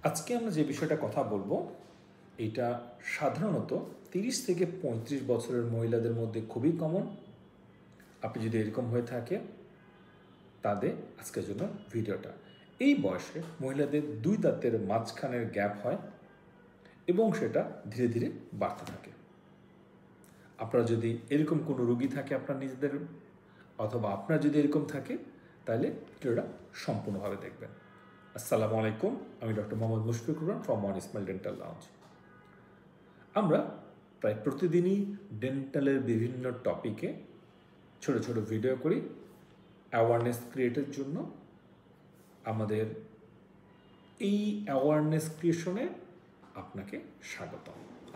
আজকে আমরা যে বিষয়টা কথা বলবো এটা সাধারণত 30 থেকে 35 বছরের মহিলাদের মধ্যে খুবই কমন। আপনি যদি এরকম হয়ে থাকে তাদের আজকের জন্য ভিডিওটা। এই বয়সে মহিলাদের দুই দাঁতের মাঝখানের গ্যাপ হয় এবং সেটা ধীরে ধীরে বাড়তে থাকে। আপনারা যদি এরকম কোনো রোগী থাকে আপনার নিজেদের অথবা আপনার যদি এরকম থাকে তাহলে ভিডিওটা সম্পূর্ণভাবে দেখবেন। আসসালামু আলাইকুম, আমি doctor Mohammad Mushfiqur Rahman from one smile dental lounge. আমরা প্রায় প্রতিদিনই ডেন্টালের বিভিন্ন টপিকে ছোট ছোট ভিডিও করি অ্যাওয়ারনেস ক্রিয়েটের জন্য। আমাদের এই অ্যাওয়ারনেস ক্রিয়েশনে আপনাকে স্বাগত।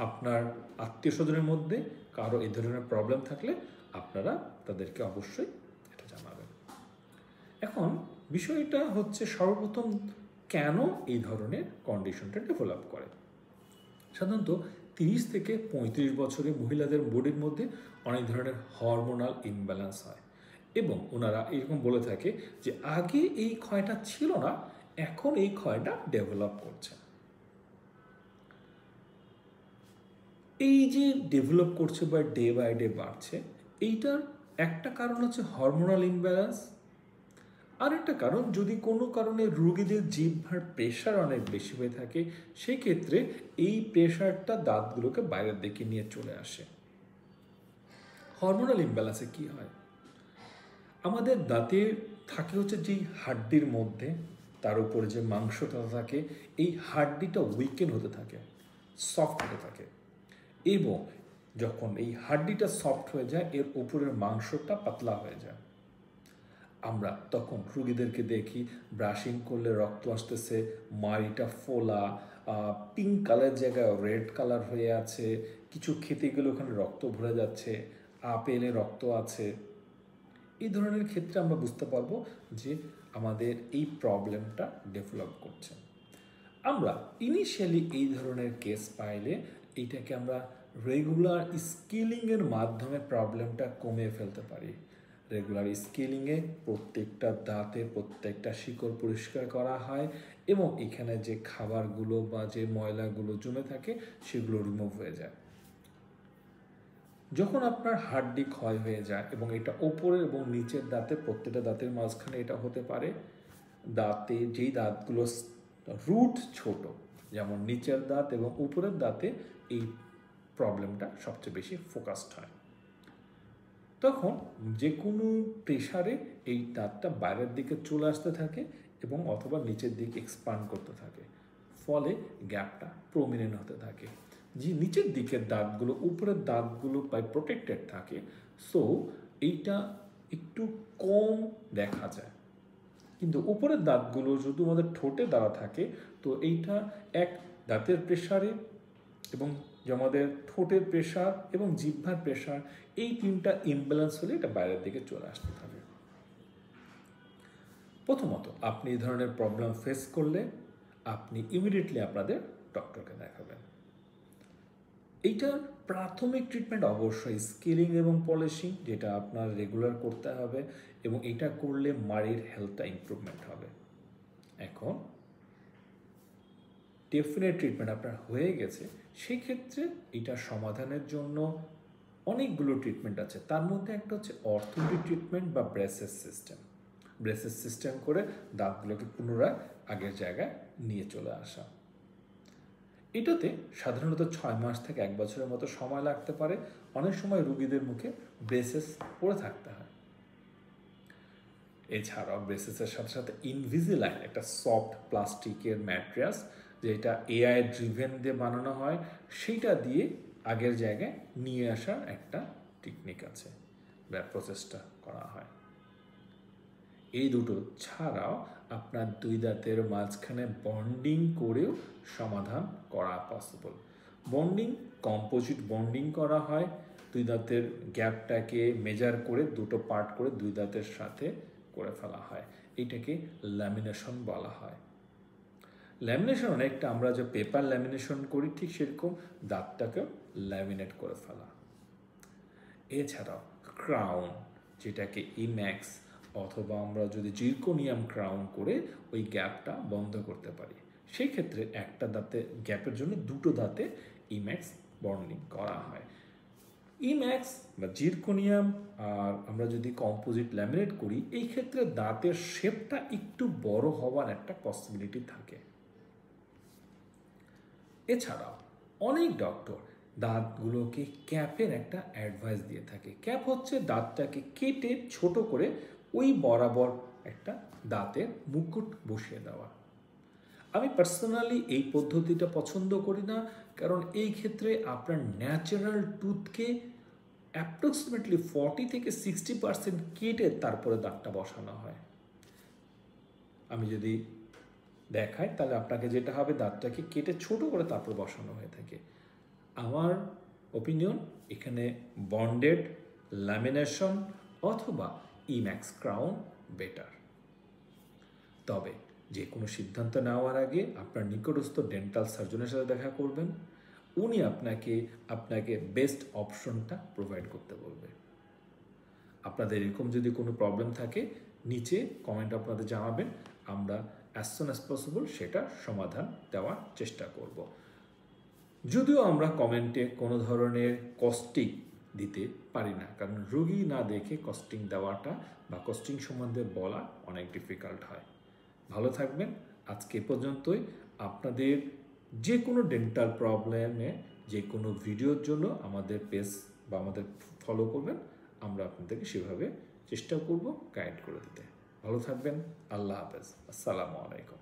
আপনার আত্মীয় স্বজনের মধ্যে কারো এই ধরনের প্রবলেম থাকলে আপনারা তাদেরকে অবশ্যই এটা জানাবেন। এখন বিষয়টা হচ্ছে সর্বপ্রথম কেন এই ধরনের কন্ডিশনটা ডেভেলপ করে। সাধারণত 30 থেকে 35 বছরে মহিলাদের বডির মধ্যে অনেক ধরনের হরমোনাল ইমব্যালেন্স হয় এবং ওনারা এরকম বলে থাকে যে আগে এই ক্ষয়টা ছিল না, এখন এই ক্ষয়টা ডেভেলপ করছে। এই যে ডেভেলপ করছে বা ডে বাই ডে বাড়ছে, এইটার একটা কারণ হচ্ছে হরমোনাল ইমব্যালেন্স। আর একটা কারণ, যদি কোনো কারণে রোগীদের জিহ্বার প্রেশার অনেক বেশি হয়ে থাকে সেক্ষেত্রে এই প্রেশারটা দাঁতগুলোকে বাইরের দিকে নিয়ে চলে আসে। হরমোনাল ইমব্যালেন্সে কি হয়, আমাদের দাঁতের থাকে হচ্ছে যেই হাড্ডির মধ্যে তার উপরে যে মাংসটা থাকে এই হাড্ডিটা উইকেন হতে থাকে, সফট হতে থাকে এবং যখন এই হাড্ডিটা সফট হয়ে যায় এর উপরের মাংসটা পাতলা হয়ে যায়। আমরা তখন রুগীদেরকে দেখি ব্রাশিং করলে রক্ত আসতেছে, মাড়িটা ফোলা, পিঙ্ক কালার জায়গায় রেড কালার হয়ে আছে, কিছু খেতে গেলে ওখানে রক্ত ভরে যাচ্ছে, আপেলে রক্ত আছে। এই ধরনের ক্ষেত্রে আমরা বুঝতে পারবো যে আমাদের এই প্রবলেমটা ডেভেলপ করছে। আমরা ইনিশিয়ালি এই ধরনের কেস পাইলে এইটাকে আমরা রেগুলার স্কেলিংয়ের মাধ্যমে প্রবলেমটা কমিয়ে ফেলতে পারি। রেগুলার স্কেলিংয়ে প্রত্যেকটা দাঁতে প্রত্যেকটা শিকড় পরিষ্কার করা হয় এবং এখানে যে খাবারগুলো বা যে ময়লাগুলো জমে থাকে সেগুলো রিমুভ হয়ে যায়। যখন আপনার হাড্ডি ক্ষয় হয়ে যায় এবং এটা ওপরের এবং নিচের দাঁতে প্রত্যেকটা দাঁতের মাঝখানে এটা হতে পারে, দাঁতে যেই দাঁতগুলো রুট ছোট যেমন নিচের দাঁত এবং উপরের দাঁতে এই প্রবলেমটা সবচেয়ে বেশি ফোকাসড হয়। তখন যে কোনো প্রেশারে এই দাঁতটা বাইরের দিকে চলে আসতে থাকে এবং অথবা নিচের দিকে এক্সপান্ড করতে থাকে, ফলে গ্যাপটা প্রমিনেন্ট হতে থাকে। যে নিচের দিকের দাঁতগুলো উপরের দাঁতগুলো প্রায় প্রোটেক্টেড থাকে, সো এইটা একটু কম দেখা যায়। কিন্তু উপরের দাঁতগুলো যদি আমাদের ঠোঁটে দ্বারা থাকে তো এইটা এক দাঁতের প্রেশারে এবং যে আমাদের ঠোঁটের প্রেশার এবং জিহ্বার প্রেশার এই তিনটা ইমব্যালেন্স হলে এটা বাইরের দিকে চলে আসতে থাকে। প্রথমত আপনি এই ধরনের প্রবলেম ফেস করলে আপনি ইমিডিয়েটলি আপনাদের ডক্টরকে দেখাবেন। এইটার প্রাথমিক ট্রিটমেন্ট অবশ্যই স্কেলিং এবং পলিশিং, যেটা আপনার রেগুলার করতে হবে এবং এটা করলে মাড়ির হেলথটা ইমপ্রুভমেন্ট হবে। এখন ডেফিনেট ট্রিটমেন্ট আপনার হয়ে গেছে, সেক্ষেত্রে এটা সমাধানের জন্য অনেকগুলো ট্রিটমেন্ট আছে। তার মধ্যে একটা হচ্ছে অর্থোপেডিক ট্রিটমেন্ট বা ব্রেসেস সিস্টেম। ব্রেসেস সিস্টেম করে দাঁতগুলোকে পুনরায় আগের জায়গায় নিয়ে চলে আসা। এটাতে সাধারণত 6 মাস থেকে 1 বছরের মতো সময় লাগতে পারে। অনেক সময় রুগীদের মুখে ব্রেসেস পরে থাকতে হয়। এছাড়াও ব্রেসেসের সাথে সাথে ইনভিজিলাইন একটা সফট প্লাস্টিকের ম্যাট্রিয়াস, যেটা এআই ড্রিভেন দিয়ে বানানো হয়, সেইটা দিয়ে আগের জায়গায় নিয়ে আসার একটা টেকনিক আছে বা প্রসেসটা করা হয়। এই দুটো ছাড়াও আপনার দুই দাঁতের মাঝখানে বন্ডিং করেও সমাধান করা পসিবল। বন্ডিং কম্পোজিট বন্ডিং করা হয়, দুই দাঁতের গ্যাপটাকে মেজার করে দুটো পার্ট করে দুই দাঁতের সাথে করে ফেলা হয়, এটাকে ল্যামিনেশন বলা হয়। ল্যামিনেশন অনেকটা আমরা যে পেপার ল্যামিনেশন করি ঠিক সেরকম দাঁতটাকেও ল্যামিনেট করে ফেলা। এছাড়াও ক্রাউন, যেটাকে ইম্যাক্স অথবা আমরা যদি জিরকোনিয়াম ক্রাউন করে ওই গ্যাপটা বন্ধ করতে পারি, সেই ক্ষেত্রে একটা দাঁতে গ্যাপের জন্য দুটো দাঁতে ইম্যাক্স বন্ডিং করা হয়। ইম্যাক্স বা জিরকোনিয়াম আর আমরা যদি কম্পোজিট ল্যামিনেট করি, এই ক্ষেত্রে দাঁতের শেপটা একটু বড় হওয়ার একটা পসিবিলিটি থাকে। এছাড়াও অনেক ডক্টর দাঁতগুলোকে ক্যাপের একটা অ্যাডভাইস দিয়ে থাকে। ক্যাপ হচ্ছে দাঁতটাকে কেটে ছোট করে ওই বরাবর একটা দাঁতের মুকুট বসিয়ে দেওয়া। আমি পার্সোনালি এই পদ্ধতিটা পছন্দ করি না, কারণ এই ক্ষেত্রে আপনার ন্যাচারাল টুথকে অ্যাপ্রক্সিমেটলি 40 থেকে 60% কেটে তারপরে দাঁতটা বসানো হয়। আমি যদি দেখাই তাহলে আপনাকে যেটা হবে, দাঁতটাকে কেটে ছোট করে তারপর বসানো হয়ে থাকে। আমার ওপিনিয়ন এখানে বন্ডেড ল্যামিনেশন অথবা ইম্যাক্স ক্রাউন বেটার। তবে যে কোনো সিদ্ধান্ত নেওয়ার আগে আপনার নিকটস্থ ডেন্টাল সার্জনের সাথে দেখা করবেন। উনি আপনাকে বেস্ট অপশনটা প্রোভাইড করতে বলবে। আপনাদের এরকম যদি কোনো প্রবলেম থাকে নিচে কমেন্ট আপনাদের জানাবেন, আমরা অ্যাজ সুন অ্যাজ পসিবল সেটা সমাধান দেওয়ার চেষ্টা করব। যদিও আমরা কমেন্টে কোনো ধরনের কস্টিং দিতে পারি না, কারণ রোগী না দেখে কস্টিং দেওয়াটা বা কস্টিং সম্বন্ধে বলা অনেক ডিফিকাল্ট হয়। ভালো থাকবেন। আজকে পর্যন্তই। আপনাদের যে কোনো ডেন্টাল প্রবলেমে যে কোনো ভিডিওর জন্য আমাদের পেজ বা আমাদের ফলো করবেন, আমরা আপনাদেরকে সেভাবে চেষ্টা করব গাইড করে দিতে। ভালো থাকবেন। আল্লাহ হাফেজ। আসসালামু আলাইকুম।